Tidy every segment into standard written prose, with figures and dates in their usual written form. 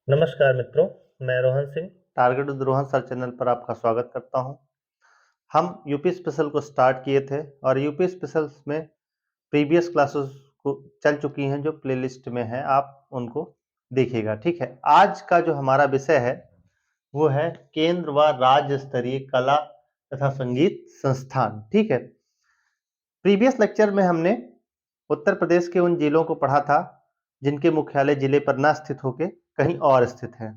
नमस्कार मित्रों, मैं Rohan Singh target with Rohan sir channel पर आपका स्वागत करता हूं। हम यूपी स्पेशल को स्टार्ट किए थे और यूपी स्पेशल में प्रीवियस क्लासेस को चल चुकी हैं जो प्लेलिस्ट में है, आप उनको देखिएगा। ठीक है, आज का जो हमारा विषय है वो है केंद्र व राज्य स्तरीय कला तथा संगीत संस्थान। ठीक है, प्रीवियस लेक्चर में हमने उत्तर प्रदेश के उन जिलों को पढ़ा था जिनके मुख्यालय जिले पर न स्थित होके कहीं और स्थित हैं।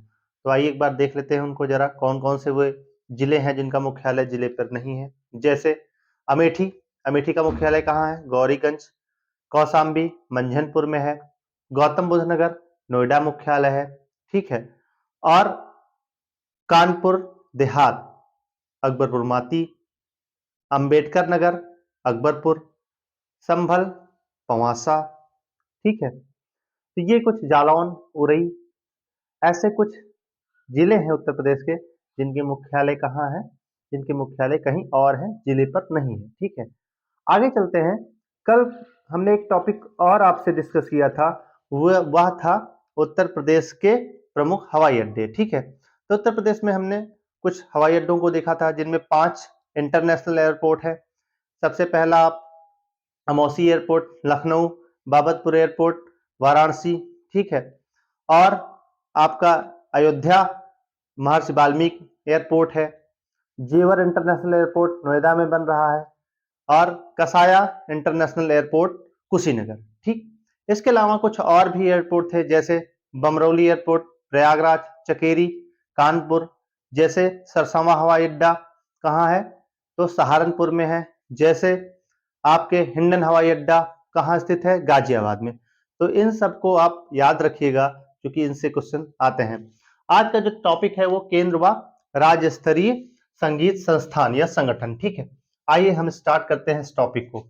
तो आइए एक बार देख लेते हैं उनको जरा, कौन कौन से वो जिले हैं जिनका मुख्यालय जिले पर नहीं है। जैसे अमेठी, अमेठी का मुख्यालय कहाँ है? गौरीगंज। कौशाम्बी मंझनपुर में है। गौतम बुद्ध नगर नोएडा मुख्यालय है। ठीक है, और कानपुर देहात अकबरपुर माती, अंबेडकर नगर अकबरपुर, संभल पवासा। ठीक है, तो ये कुछ जालौन, उरई, ऐसे कुछ जिले हैं उत्तर प्रदेश के जिनके मुख्यालय कहाँ है, जिनके मुख्यालय कहीं और है, जिले पर नहीं है। ठीक है, आगे चलते हैं। कल हमने एक टॉपिक और आपसे डिस्कस किया था, वह था उत्तर प्रदेश के प्रमुख हवाई अड्डे। ठीक है, तो उत्तर प्रदेश में हमने कुछ हवाई अड्डों को देखा था जिनमें 5 इंटरनेशनल एयरपोर्ट है। सबसे पहला आप अमौसी एयरपोर्ट, लखनऊ, बाबतपुर एयरपोर्ट, वाराणसी। ठीक है, और आपका अयोध्या महर्षि वाल्मीकि एयरपोर्ट है। जेवर इंटरनेशनल एयरपोर्ट नोएडा में बन रहा है, और कसाया इंटरनेशनल एयरपोर्ट कुशीनगर। ठीक, इसके अलावा कुछ और भी एयरपोर्ट थे, जैसे बमरौली एयरपोर्ट, प्रयागराज, चकेरी, कानपुर। जैसे सरसावा हवाई अड्डा कहाँ है? तो सहारनपुर में है। जैसे आपके हिंडन हवाई अड्डा कहाँ स्थित है? गाजियाबाद में। तो इन सबको आप याद रखिएगा क्योंकि इनसे क्वेश्चन आते हैं। आज का जो टॉपिक है वो केंद्र व राज्य स्तरीय संगीत संस्थान या संगठन। ठीक है, आइए हम स्टार्ट करते हैं इस टॉपिक को।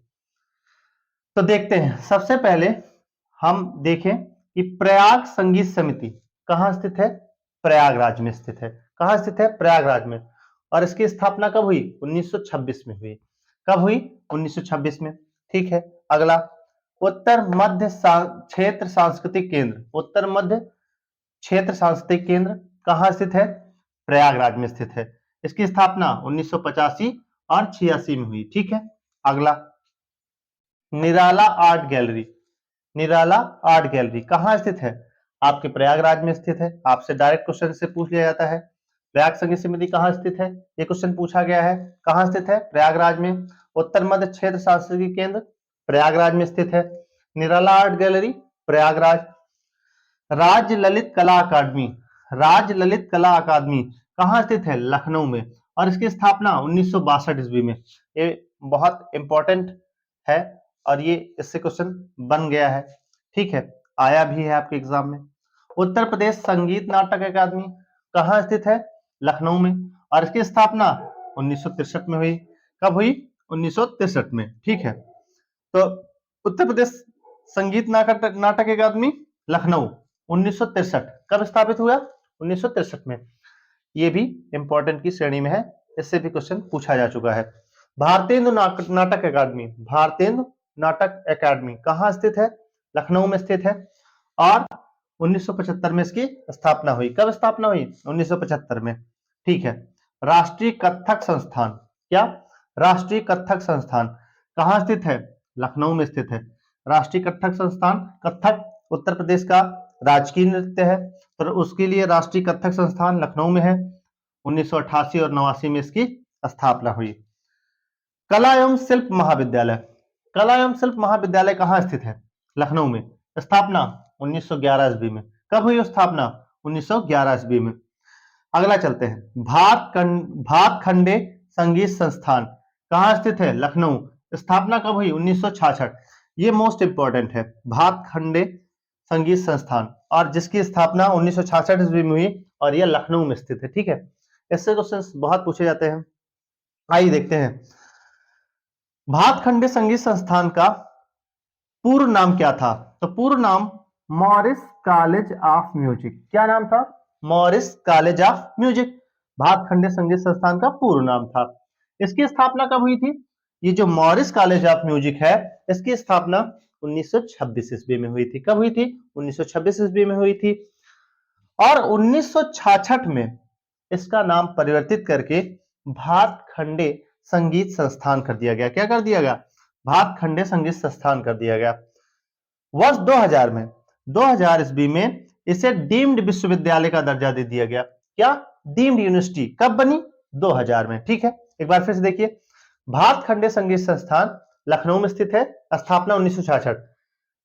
तो देखते हैं, सबसे पहले हम देखें कि प्रयाग संगीत समिति कहाँ स्थित है? प्रयागराज में स्थित है। कहाँ स्थित है? प्रयागराज में। और इसकी स्थापना कब हुई? 1926 में हुई। कब हुई? 1926 में। ठीक है, अगला उत्तर मध्य क्षेत्र सांस्कृतिक केंद्र, उत्तर मध्य क्षेत्र सांस्कृतिक केंद्र कहाँ स्थित है? प्रयागराज में स्थित है। इसकी स्थापना 1985 और 86 में हुई। ठीक है, अगला निराला आर्ट गैलरी, निराला आर्ट गैलरी कहाँ स्थित है? आपके प्रयागराज में स्थित है। आपसे डायरेक्ट क्वेश्चन से पूछ लिया जाता है, प्रयाग संगीत समिति कहाँ स्थित है? ये क्वेश्चन पूछा गया है। कहाँ स्थित है? प्रयागराज में। उत्तर मध्य क्षेत्र सांस्कृतिक केंद्र प्रयागराज में स्थित है। निराला आर्ट गैलरी प्रयागराज। राज्य ललित कला अकादमी, राज्य ललित कला अकादमी कहाँ स्थित है? लखनऊ में। और इसकी स्थापना 1962 ईस्वी में। ये बहुत इंपॉर्टेंट है और ये इससे क्वेश्चन बन गया है। ठीक है, आया भी है आपके एग्जाम में। उत्तर प्रदेश संगीत नाटक अकादमी कहाँ स्थित है? लखनऊ में। और इसकी स्थापना 1963 में हुई। कब हुई? 1963 में। ठीक है, तो उत्तर प्रदेश संगीत नाटक अकादमी लखनऊ 1963 कब स्थापित हुआ? 1963 में। ये भी इंपॉर्टेंट की श्रेणी में है, इससे भी क्वेश्चन पूछा जा चुका है। भारतेंदु नाटक अकादमी, भारतेंदु नाटक अकादमी कहाँ स्थित है? लखनऊ में स्थित है। और 1975 में इसकी स्थापना हुई। कब स्थापना हुई? 1975 में। ठीक है, राष्ट्रीय कथक संस्थान, क्या? राष्ट्रीय कथक संस्थान कहाँ स्थित है? लखनऊ में स्थित है। राष्ट्रीय कथक संस्थान, कथक उत्तर प्रदेश का राजकीय नृत्य है, तो उसके लिए राष्ट्रीय कथक संस्थान लखनऊ में है। 1988 और 89 में इसकी स्थापना हुई। कला एवं शिल्प महाविद्यालय, कला एवं शिल्प महाविद्यालय कहाँ स्थित है? लखनऊ में। स्थापना 1911 ईस्वी में। कब हुई स्थापना? 1911 ईस्वी में। अगला चलते हैं, भातखंडे संगीत संस्थान कहाँ स्थित है? लखनऊ। स्थापना कब हुई? 1966। ये मोस्ट इंपॉर्टेंट है, भातखंडे संगीत संस्थान, और जिसकी स्थापना 1966 ईस्वी में हुई और यह लखनऊ में स्थित है। ठीक है, इससे क्वेश्चंस बहुत पूछे जाते हैं। आइए देखते हैं, भातखंडे संगीत संस्थान का पूर्व नाम क्या था? तो पूर्व नाम मॉरिस कॉलेज ऑफ म्यूजिक। क्या नाम था? Morris college of music Bhatkhande संगीत संस्थान का पूर्व नाम था। इसकी स्थापना कब हुई थी? ये जो मॉरिस कॉलेज ऑफ म्यूजिक है, इसकी स्थापना 1926 ईस्वी में हुई थी। कब हुई थी? 1926 ईस्वी में हुई थी। और 1966 में इसका नाम परिवर्तित करके भातखंडे संगीत संस्थान कर दिया गया। क्या कर दिया गया? भातखंडे संगीत संस्थान कर दिया गया। वर्ष 2000 में 2000 ईस्वी में इसे डीम्ड विश्वविद्यालय का दर्जा दे दिया गया। क्या? Deemed university. कब बनी? 2000 में। ठीक है, एक बार फिर से देखिए, भातखंडे संगीत संस्थान लखनऊ में स्थित है, स्थापना 1966।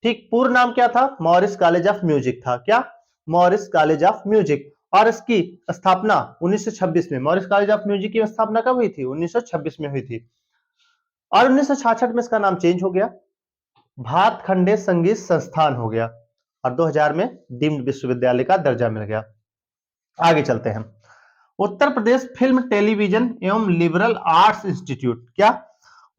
ठीक, पूर्ण नाम क्या था? मॉरिस कॉलेज ऑफ म्यूजिक था। क्या? Morris college of music. और इसकी स्थापना 1926 में। मॉरिस कॉलेज ऑफ म्यूजिक की स्थापना कब हुई थी? 1926 में हुई थी। और 1966 में इसका नाम चेंज हो गया, भातखंडे संगीत संस्थान हो गया, और 2000 में डीम्ड विश्वविद्यालय का दर्जा मिल गया। आगे चलते हैं। उत्तर प्रदेश फिल्म टेलीविजन एवं लिबरल आर्ट्स इंस्टीट्यूट। क्या?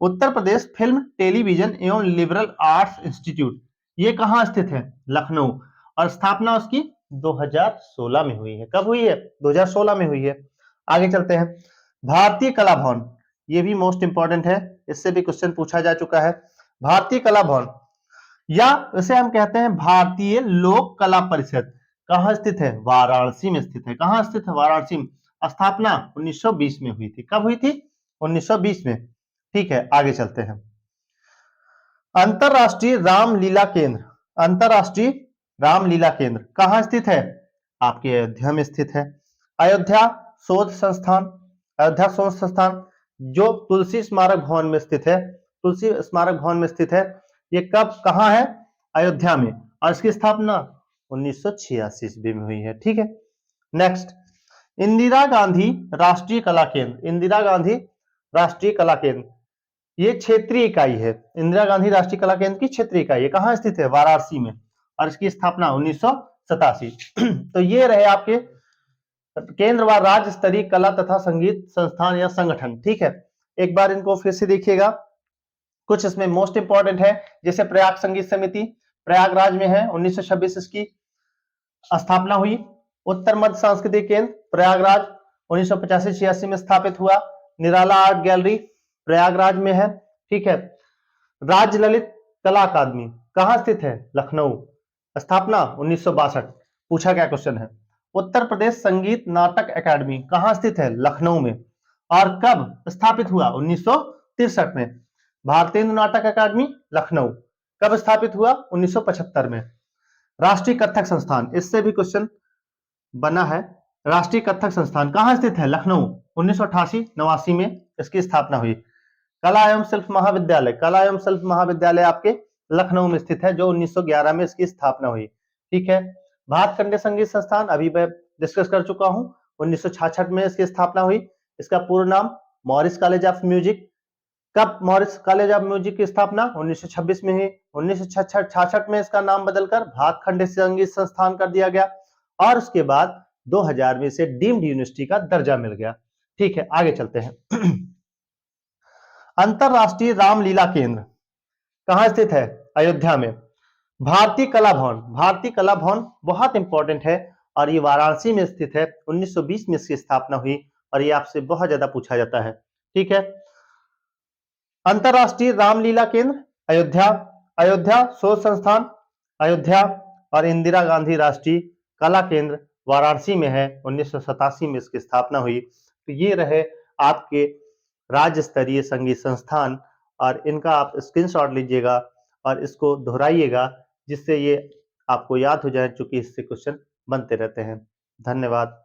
उत्तर प्रदेश फिल्म टेलीविजन एवं लिबरल आर्ट्स इंस्टीट्यूट, ये कहां स्थित है? लखनऊ। और स्थापना उसकी 2016 में हुई है। कब हुई है? 2016 में हुई है। आगे चलते हैं। भारतीय कला भवन, ये भी मोस्ट इंपॉर्टेंट है, इससे भी क्वेश्चन पूछा जा चुका है। भारतीय कला भवन, या इसे हम कहते हैं भारतीय लोक कला परिषद, कहां स्थित है? वाराणसी में स्थित है। कहां स्थित है? वाराणसी में। स्थापना 1920 में हुई थी। कब हुई थी? 1920 में। ठीक है, आगे चलते हैं। अंतरराष्ट्रीय रामलीला केंद्र, अंतरराष्ट्रीय रामलीला केंद्र कहां स्थित है? आपके अयोध्या में स्थित है। अयोध्या शोध संस्थान, अयोध्या शोध संस्थान जो तुलसी स्मारक भवन में स्थित है, तुलसी स्मारक भवन में स्थित है। ये कब, कहां है? अयोध्या में। और इसकी स्थापना 1986 ईस्वी में हुई है। ठीक है, नेक्स्ट, इंदिरा गांधी राष्ट्रीय कला केंद्र, इंदिरा गांधी राष्ट्रीय कला केंद्र, ये क्षेत्रीय इकाई है। इंदिरा गांधी राष्ट्रीय कला केंद्र की क्षेत्रीय इकाई है। कहां स्थित है? वाराणसी में। और इसकी स्थापना 1987। तो ये रहे आपके केंद्र व राज्य स्तरीय कला तथा संगीत संस्थान या संगठन। ठीक है, एक बार इनको फिर से देखिएगा, कुछ इसमें मोस्ट इंपॉर्टेंट है, जैसे प्रयाग संगीत समिति प्रयागराज में है, 1926 इसकी स्थापना हुई। उत्तर मध्य सांस्कृतिक केंद्र प्रयागराज 1985-86 में स्थापित हुआ। निराला आर्ट गैलरी प्रयागराज में है। ठीक है, राज्य ललित कला अकादमी कहां स्थित है? लखनऊ। स्थापना 1962। पूछा क्या क्वेश्चन है? उत्तर प्रदेश संगीत नाटक अकादमी कहां स्थित है? लखनऊ में। और कब स्थापित हुआ? 1963 में। भारतीय नाटक अकादमी लखनऊ कब स्थापित हुआ? 1975 में। राष्ट्रीय कथक संस्थान, इससे भी क्वेश्चन बना है। राष्ट्रीय कथक संस्थान कहां स्थित है? लखनऊ। 1988-89 में इसकी स्थापना हुई। कला एवं शिल्प महाविद्यालय, कला एवं शिल्प महाविद्यालय आपके लखनऊ में स्थित है, जो 1911 में इसकी स्थापना हुई। ठीक है, भातखंडे संगीत संस्थान अभी मैं डिस्कस कर चुका हूं, 1966 में इसकी स्थापना हुई। इसका पूर्ण नाम मॉरिस कॉलेज ऑफ म्यूजिक। कब मॉरिस कॉलेज ऑफ म्यूजिक की स्थापना? 1926 में हुई। 1966 में इसका नाम बदलकर भातखंडे संगीत संस्थान कर दिया गया, और उसके बाद 2000 में इसे डीम्ड यूनिवर्सिटी का दर्जा मिल गया। ठीक है, आगे चलते हैं। अंतरराष्ट्रीय रामलीला केंद्र कहां स्थित है? अयोध्या में। भारतीय कला भवन, भारतीय कला भवन बहुत इंपॉर्टेंट है, और ये वाराणसी में स्थित है। 1920 में इसकी स्थापना हुई, और ये आपसे बहुत ज्यादा पूछा जाता है। ठीक है, अंतरराष्ट्रीय रामलीला केंद्र अयोध्या, अयोध्या शोध संस्थान अयोध्या, और इंदिरा गांधी राष्ट्रीय कला केंद्र वाराणसी में है। 1987 में इसकी स्थापना हुई। तो ये रहे आपके राज्य स्तरीय संगीत संस्थान, और इनका आप स्क्रीनशॉट लीजिएगा और इसको दोहराइएगा, जिससे ये आपको याद हो जाए, चूंकि इससे क्वेश्चन बनते रहते हैं। धन्यवाद।